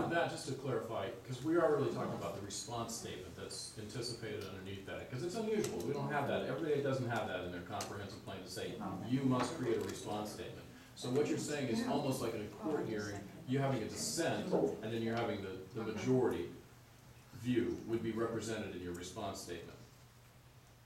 fine. that, just to clarify, because we are really talking about the response statement that's anticipated underneath that, because it's unusual, we don't have that, everybody doesn't have that in their comprehensive plan to say, you must create a response statement. So what you're saying is almost like in a court hearing, you having a dissent, and then you're having the majority view would be represented in your response statement.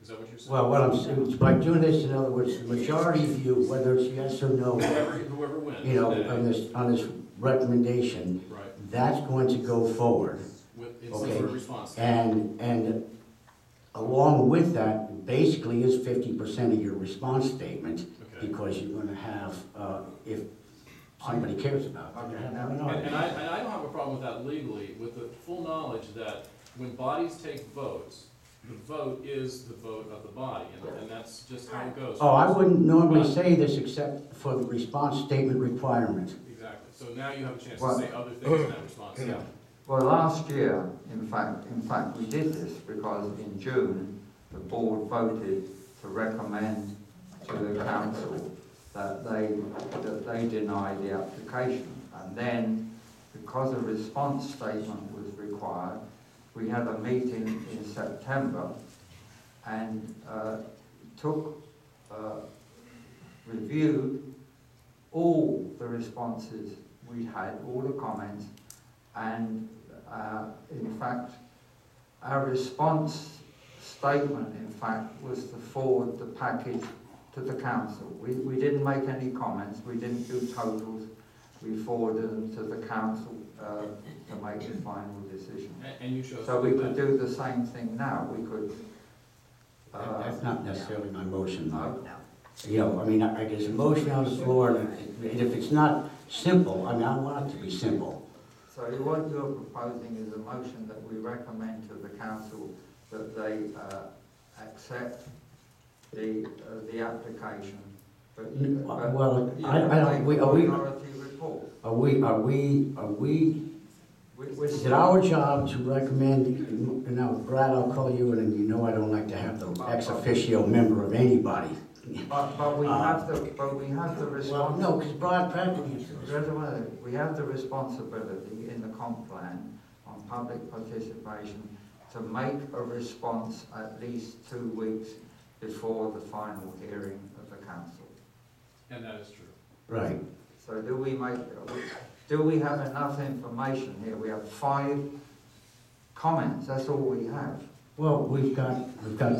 Is that what you're saying? Well, what I'm saying, by doing this, in other words, the majority view, whether it's yes or no, Whoever wins. you know, today, on this recommendation, right, that's going to go forward. in Okay. some sort of response statement. And along with that, basically is 50% of your response statement, Okay. because you're gonna have, if somebody cares about it, you're gonna have an And argument. I don't have a problem with that legally, with the full knowledge that when bodies take votes, the vote is the vote of the body, and that's just how it goes. Oh, I wouldn't normally say this except for the response statement requirement. Exactly, so now you have a chance to Well- say other things in that response statement. Well, last year, in fact, we did this because in June, the board voted to recommend to the council that they deny the application. And then, because a response statement was required, we had a meeting in September and reviewed all the responses we had, all the comments, and in fact, our response statement, in fact, was to forward the package to the council. We didn't make any comments, we didn't do totals, we forwarded them to the council to make the final decision. And you chose. So we to do could that. do the same thing now, we could... That's not necessarily my motion, though. No. You know, I mean, I guess a motion on the floor, and if it's not simple, I mean, I want it to be simple. So what you're proposing is a motion that we recommend to the council that they accept the application. But Well, you I don't, make a are we, minority report. is it our job to recommend, and now Brad, I'll call you, and you know I don't like to have the ex officio member of anybody. But we have the Well, responsibility. no, because Brad practically. We have the responsibility in the comp plan on public participation to make a response at least 2 weeks before the final hearing of the council. And that is true. Right. So do we have enough information here? We have 5 comments, that's all we have. Well, we've got,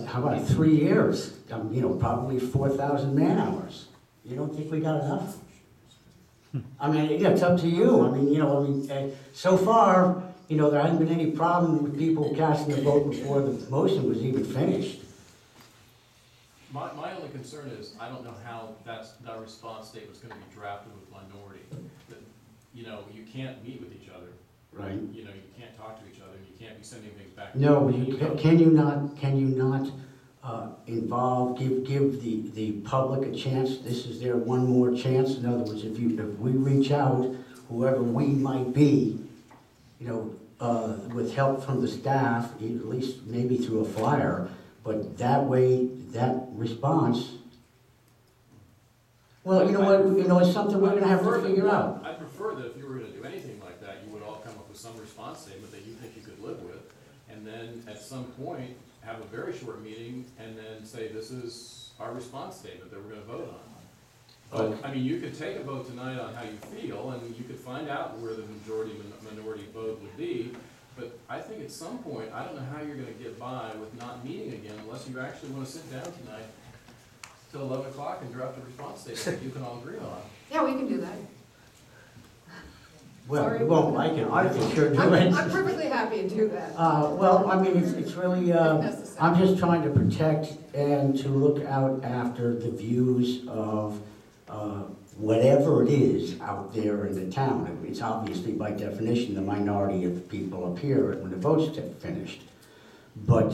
how about 3 years? You know, probably 4,000 man-hours. You don't think we got enough? I mean, yeah, it's up to you. I mean, so far, you know, there hasn't been any problem with people casting a vote before the motion was even finished. My only concern is, I don't know how that response statement's gonna be drafted with minority. That, you know, you can't meet with each other, Right. you know, you can't talk to each other, you can't be sending things back. No, can you not involve, give the public a chance? This is their one more chance. In other words, if we reach out, whoever we might be, you know, with help from the staff, at least maybe through a flyer, but that way, that response, well, you know what, you know, it's something we're gonna have to figure out. I prefer that if you were gonna do anything like that, you would all come up with some response statement that you think you could live with, and then at some point, have a very short meeting, and then say, this is our response statement that we're gonna vote on. But, I mean, you could take a vote tonight on how you feel, and you could find out where the minority vote would be, but I think at some point, I don't know how you're gonna get by with not meeting again unless you actually wanna sit down tonight till 11 o'clock and draft a response statement that you can all agree on. Yeah, we can do that. Well, Sorry. we won't like it, I can sure do it. I'm perfectly happy to do that. Well, I mean, it's really, I'm just trying to protect and to look out after the views of whatever it is out there in the town. It's obviously by definition the minority of people up here when the votes get finished. But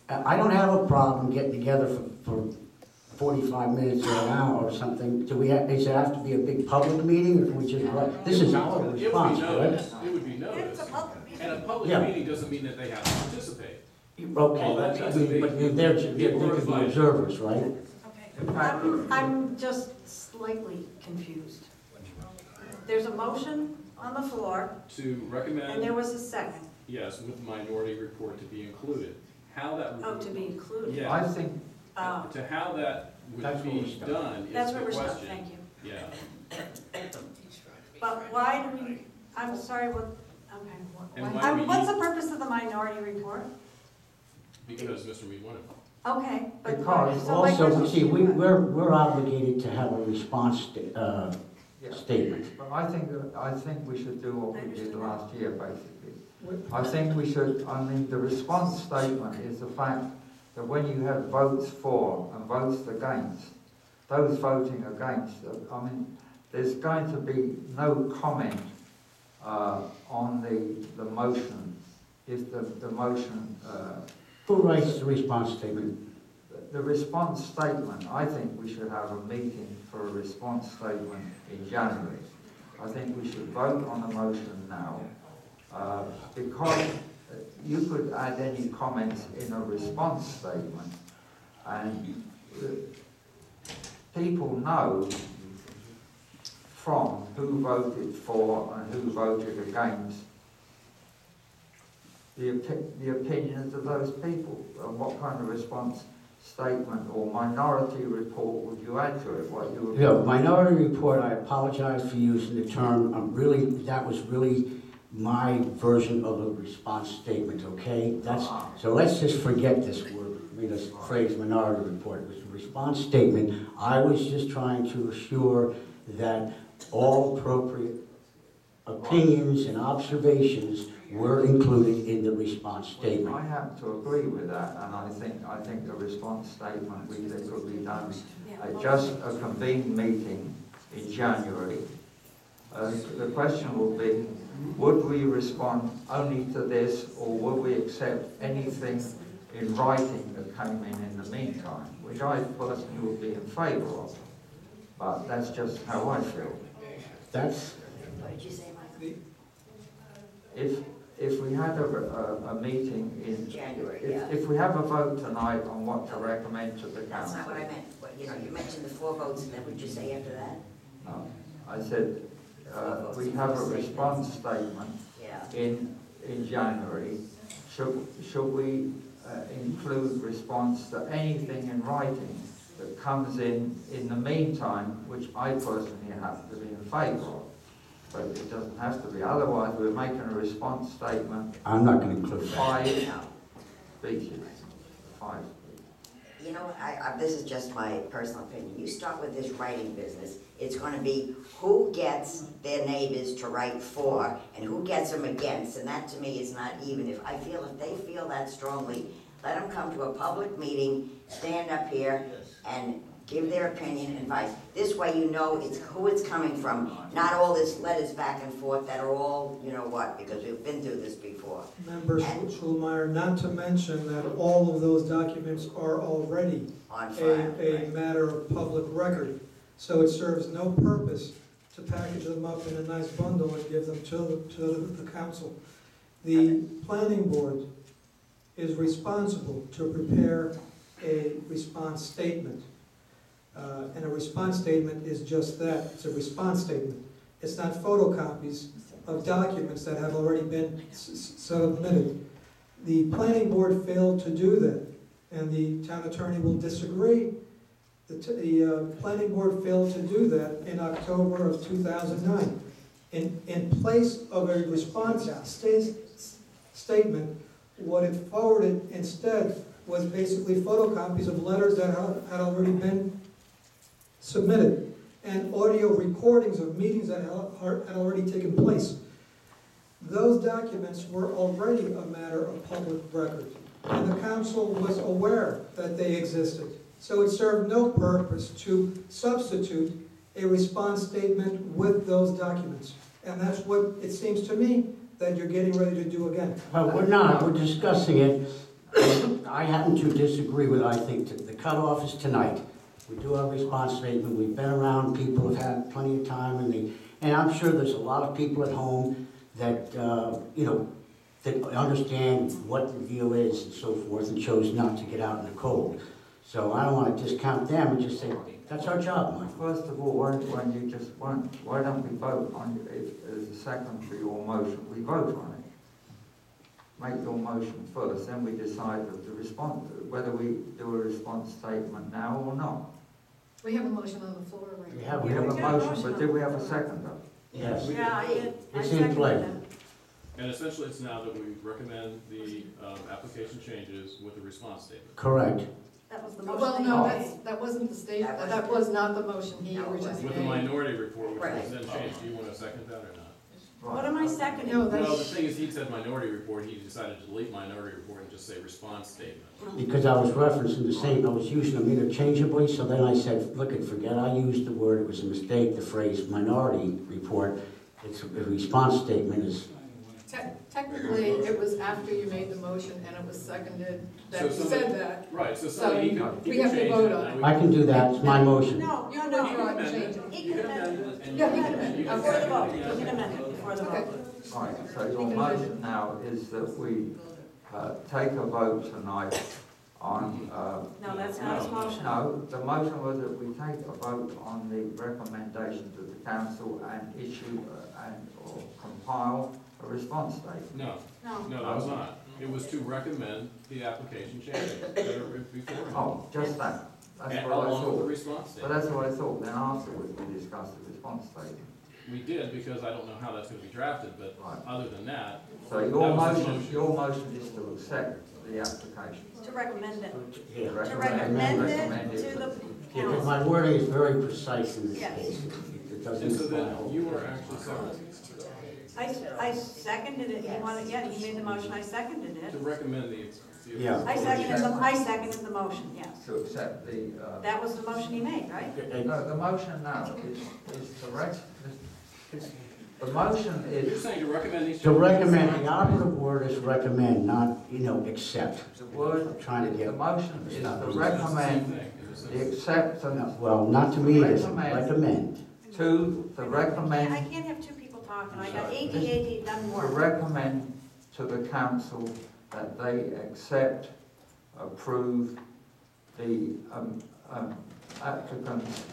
I don't have a problem getting together for 45 minutes or an hour or something. Does it have to be a big public meeting, or can we just write, this is our response, correct? It would be noticed. And a public Yeah. meeting doesn't mean that they have to participate. Okay, I mean, but they're the observers, right? In fact, I'm just slightly confused. There's a motion on the floor, To and there recommend, was a second. yes, with the minority report to be included. How that would. Oh, to be included. Yeah. I think, Oh, To how that That's would where we're be stuck. done is that's the where we're stuck, question. thank you. Yeah, But why do we, I'm sorry, what, okay. And why do we What's need- the purpose of the minority report? because Mr. Reed wanted it. Okay, but. Because so my Also, question we see, to you was- we're obligated to have a response yeah. statement. But I think we should do what I we did understand. last year, basically. I think we should, I mean, the response statement is the fact that when you have votes for and votes against, those voting against, I mean, there's going to be no comment on the motion, if the motion, Who writes the response statement? the response statement, I think we should have a meeting for a response statement in January. I think we should vote on the motion now, because you could add any comments in a response statement, and people know from who voted for and who voted against the opinions of those people, and what kind of response statement or minority report would you add to it? What you would... Yeah, minority report, I apologize for using the term, that was really my version of a response statement, okay? So let's just forget this word, this phrase minority report. It was a response statement. I was just trying to assure that all appropriate opinions and observations were included in the response statement. I happen to agree with that, and I think a response statement could be done at just a convened meeting in January. The question will be, would we respond only to this, or would we accept anything in writing that came in the meantime, which I personally would be in favour of, but that's just how I feel. That's, What did you say, Michael? If we had a meeting in January, if we have a vote tonight on what to recommend to the That's council. not what I meant. You mentioned the 4 votes, and then what did you say after that? No, I said, we have a response statement Yeah. in January. Should we include response to anything in writing that comes in the meantime, which I personally have to be in favour of? But it doesn't have to be, otherwise we're making a response statement, I'm not going to include that. 5 No. speeches. 5. You know, this is just my personal opinion. You start with this writing business, it's going to be who gets their neighbors to write for and who gets them against, and that to me is not even. If they feel that strongly, let them come to a public meeting, stand up here, and give their opinion and advice. This way you know it's who it's coming from, not all this letters back and forth that are all, you know what, because we've been through this before. Member Schulmeyer, not to mention that all of those documents are already On file. a matter of public record. So it serves no purpose to package them up in a nice bundle and give them to the council. The planning board is responsible to prepare a response statement. And a response statement is just that, it's a response statement. It's not photocopies of documents that have already been submitted. The planning board failed to do that, and the town attorney will disagree. The planning board failed to do that in October of 2009. In place of a response statement, what it forwarded instead was basically photocopies of letters that had already been submitted and audio recordings of meetings that had already taken place. Those documents were already a matter of public record, and the council was aware that they existed. So it served no purpose to substitute a response statement with those documents. And that's what it seems to me that you're getting ready to do again. Well, we're not, we're discussing it. I happen to disagree with, I think, the cutoff is tonight. We do have a response statement, we've been around, people have had plenty of time, and I'm sure there's a lot of people at home that, that understand what the deal is and so forth, and chose not to get out in the cold. So I don't want to discount them and just say, That's our job, Mike. First of all, why don't we vote on it as a second for your motion? We vote on it. Make your motion first, then we decide whether we do a response statement now or not. We have a motion on the floor right We now. have, We we have have, a motion, but did we have a second though? yes. Yeah, I did. I It's in seconded play. it. And essentially, it's now that we recommend the application changes with a response statement. Correct. That was the motion. Well, that no, you made. that wasn't the statement, that was not the motion he No, it originally wasn't. With the made. minority report, which was Right. then changed, do you want to second that or not? What am I seconding? No, Well, the that's, thing is, he said minority report, he decided to delete minority report and just say response statement. Because I was referencing the same, I was using them interchangeably, so then I said, look, forget I used the word, it was a mistake, the phrase minority report. It's, the response statement is, technically, it was after you made the motion and it was seconded that So you somebody- said that. Right, so So somebody, he could we change have to it. vote on now it. we I can do that, it's my motion. No, You no, can no. withdraw it and change it. He You can can amend amend it. it. and Yeah, you he can- can amend it. you can Before the second vote, it, you yeah. can amend it before the Okay. vote. Right, so your motion now is that we take a vote tonight on, No, that's not his motion. no, the motion was that we take a vote on the recommendation to the council and issue or compile a response statement. No, No. no, that was not. It was to recommend the application changes that are before. Oh, just that. That's And what I along with the thought. response But statement. that's what I thought. Then afterwards we discussed the response statement. We did, because I don't know how that's gonna be drafted, but Right. other than that, So That was his motion. your motion is to accept the application. To recommend it. Yeah. To recommend Recommend it to the Yeah, 'cause council. my wording is very precise in this Yes. case. It doesn't and so apply. then you are actually second, I seconded it. He wanted, yeah, he made the motion. I seconded to it. recommend the. Yeah. I seconded the motion, yes. To accept the, That was the motion he made, right? no, the motion now is to the motion You're is, saying to recommend these. To recommend, the operative word is recommend, not, accept. the word, I'm trying to the get, motion is to Same recommend thing, in a sense. the acceptance well, not to me, it isn't, recommend. to I recommend, can't have two people talking. I got AD done to work. recommend to the council that they accept, approve the applicant's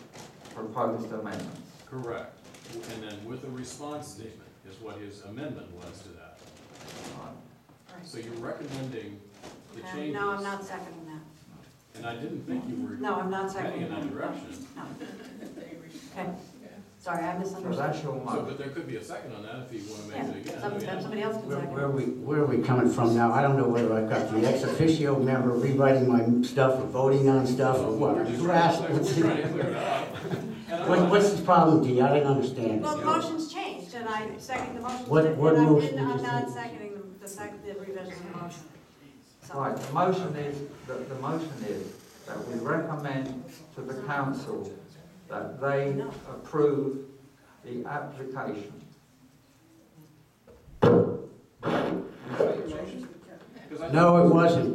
proposed amendments. Correct. And then with a response statement is what his amendment was to that. So you're recommending the changes. No, I'm not seconding that. And I didn't think you were No, I'm not heading in seconding that that. direction. No. Okay. Sorry, I So misunderstood. that's your So, motion. but there could be a second on that if you want to Yeah, make it again. I mean, somebody else can second. Where are we coming from now? I don't know whether I've got the ex officio member rewriting my stuff or voting on stuff or what. We're just Who trying asked? to clear it up. And I'm not- What's the problem, Dee? I didn't understand. Well, the motion's changed, and I second the motion. What and motion I'm did you not say? seconding the revision of the motion. So- Right, the motion is, the motion is that we recommend to the council that they approve the application. Is that your motion? 'Cause I No, think- it wasn't.